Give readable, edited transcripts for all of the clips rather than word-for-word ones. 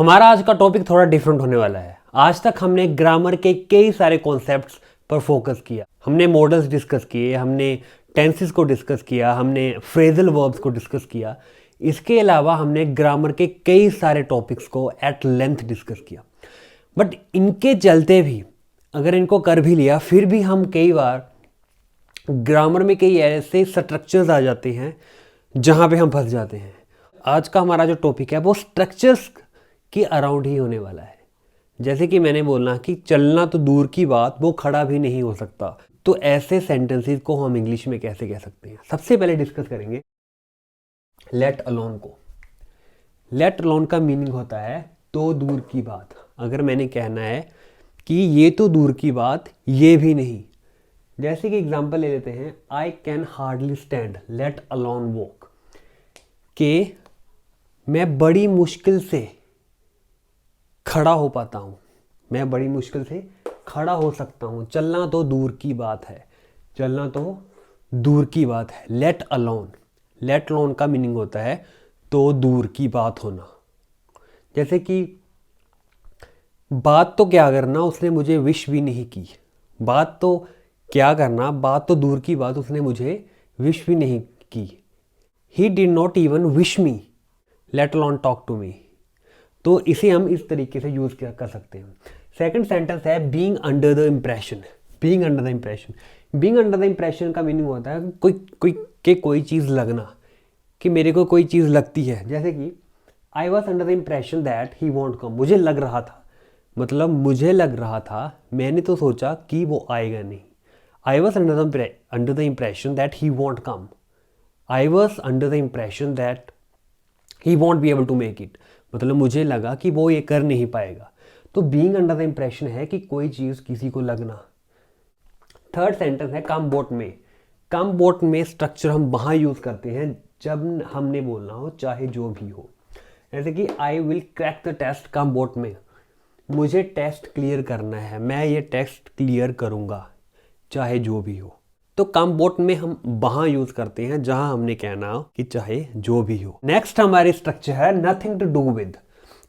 हमारा आज का टॉपिक थोड़ा डिफरेंट होने वाला है। आज तक हमने ग्रामर के कई सारे कॉन्सेप्ट्स पर फोकस किया। हमने मॉडल्स डिस्कस किए, हमने टेंसेस को डिस्कस किया, हमने फ्रेजल वर्ब्स को डिस्कस किया। इसके अलावा हमने ग्रामर के कई सारे टॉपिक्स को एट लेंथ डिस्कस किया। बट इनके चलते भी अगर इनको कर भी लिया फिर भी हम कई बार ग्रामर में कई ऐसे स्ट्रक्चर्स आ जाते हैं जहाँ पे हम फंस जाते हैं। आज का हमारा जो टॉपिक है वो स्ट्रक्चर्स के अराउंड ही होने वाला है। जैसे कि मैंने बोलना कि चलना तो दूर की बात, वो खड़ा भी नहीं हो सकता। तो ऐसे सेंटेंसेस को हम इंग्लिश में कैसे कह सकते हैं? सबसे पहले डिस्कस करेंगे लेट अलोन को। लेट अलोन का मीनिंग होता है तो दूर की बात। अगर मैंने कहना है कि ये तो दूर की बात, ये भी नहीं। जैसे कि एग्जांपल ले लेते हैं, I can hardly stand let alone walk. कि मैं बड़ी मुश्किल से खड़ा हो पाता हूँ, मैं बड़ी मुश्किल से खड़ा हो सकता हूँ। चलना तो दूर की बात है, चलना तो दूर की बात है। लेट अलोन, लेट अलोन का मीनिंग होता है तो दूर की बात होना। जैसे कि बात तो क्या करना, उसने मुझे विश भी नहीं की। बात तो क्या करना, बात तो दूर की बात, उसने मुझे विश भी नहीं की। He did not even wish me let alone talk to me. तो इसे हम इस तरीके से यूज़ कर सकते हैं। सेकंड सेंटेंस है being under the impression. Being under the impression, being under the impression का मीनिंग होता है कोई चीज़ लगना, कि मेरे को कोई चीज़ लगती है। जैसे कि I was under the impression that he won't come. मुझे लग रहा था, मतलब मुझे लग रहा था, मैंने तो सोचा कि वो आएगा नहीं। I was under the impression that he won't come. I was under the impression that he won't be able to make it. मतलब मुझे लगा कि वो ये कर नहीं पाएगा। तो बीइंग अंडर द इम्प्रेशन है कि कोई चीज़ किसी को लगना। थर्ड सेंटेंस है कम बोट में। कम बोट में स्ट्रक्चर हम वहाँ यूज़ करते हैं जब हमने बोलना हो चाहे जो भी हो। जैसे कि I will crack the test come what में। मुझे टेस्ट क्लियर करना है, मैं ये टेस्ट क्लियर करूँगा चाहे जो भी हो। तो कम बोट में हम वहाँ यूज़ करते हैं जहाँ हमने कहना हो कि चाहे जो भी हो। नेक्स्ट हमारी स्ट्रक्चर है नथिंग टू डू विद।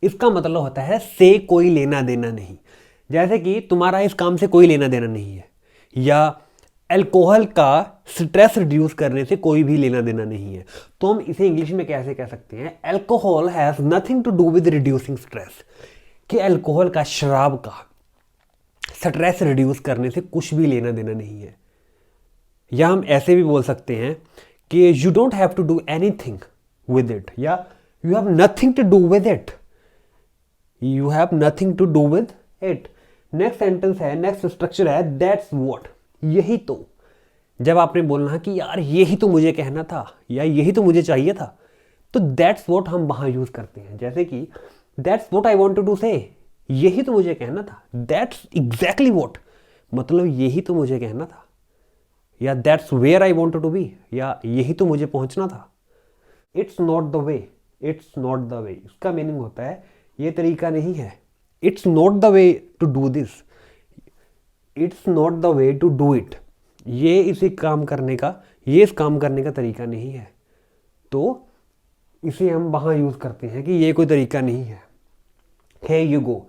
इसका मतलब होता है से कोई लेना देना नहीं। जैसे कि तुम्हारा इस काम से कोई लेना देना नहीं है, या अल्कोहल का स्ट्रेस रिड्यूस करने से कोई भी लेना देना नहीं है। तो हम इसे इंग्लिश में कैसे कह सकते हैं? Alcohol has nothing to do with reducing stress. कि अल्कोहल का, शराब का स्ट्रेस रिड्यूस करने से कुछ भी लेना देना नहीं है। या हम ऐसे भी बोल सकते हैं कि you don't have to do anything with it, या you have nothing to do with it, you have nothing to do with it. Next sentence है, नेक्स्ट स्ट्रक्चर है दैट्स व्हाट। यही तो। जब आपने बोलना है कि यार यही तो मुझे कहना था या यही तो मुझे चाहिए था, तो दैट्स व्हाट हम वहां यूज करते हैं। जैसे कि that's what I wanted to say. यही तो मुझे कहना था। दैट्स एग्जैक्टली व्हाट, मतलब यही तो मुझे कहना था। या that's where I wanted to be, या यही तो मुझे पहुंचना था। It's not the way, it's not the way, इसका मीनिंग होता है ये तरीका नहीं है। It's not the way to do this, it's not the way to do it. ये इस काम करने का तरीका नहीं है। तो इसे हम वहाँ यूज़ करते हैं कि ये कोई तरीका नहीं है। Hey you go,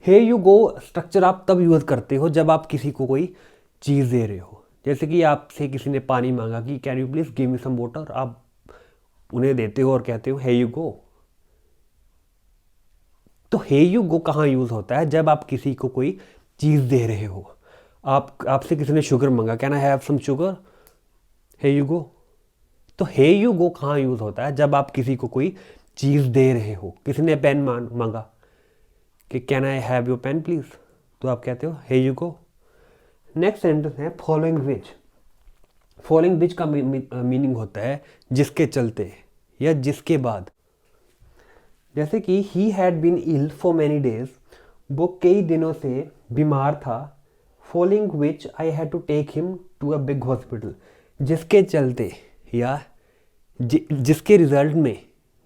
hey you go structure आप तब यूज़ करते हो जब आप किसी को कोई चीज़ दे रहे हो। जैसे कि आपसे किसी ने पानी मांगा कि can you please give me some water, आप उन्हें देते हो और कहते हो हे यू गो। तो हे यू गो कहाँ यूज़ होता है? जब आप किसी को कोई चीज़ दे रहे हो। आपसे किसी ने शुगर मांगा, can I have some sugar, here you go. तो हे यू गो कहाँ यूज़ होता है? जब आप किसी को कोई चीज़ दे रहे हो। किसी ने पेन मांगा कि can I have your pen please, तो आप कहते हो here you go. Next sentence है फॉलोइंग विच। फॉलोइंग विच का मीनिंग होता है जिसके चलते या जिसके बाद। जैसे कि he had been ill for many days, वो कई दिनों से बीमार था। Following which I had to take him to a big hospital, जिसके चलते या जिसके रिजल्ट में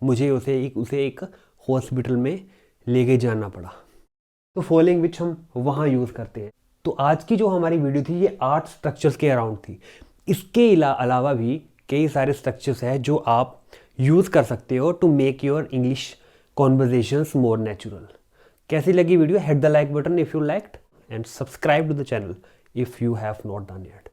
मुझे उसे एक हॉस्पिटल में लेके जाना पड़ा। तो फॉलोइंग विच हम वहाँ यूज़ करते हैं। तो आज की जो हमारी वीडियो थी ये 8 स्ट्रक्चर्स के अराउंड थी। इसके अलावा भी कई सारे स्ट्रक्चर्स हैं जो आप यूज़ कर सकते हो to make your English conversations more natural. कैसी लगी video? Hit the like button if you liked and subscribe to the channel if you have not done yet.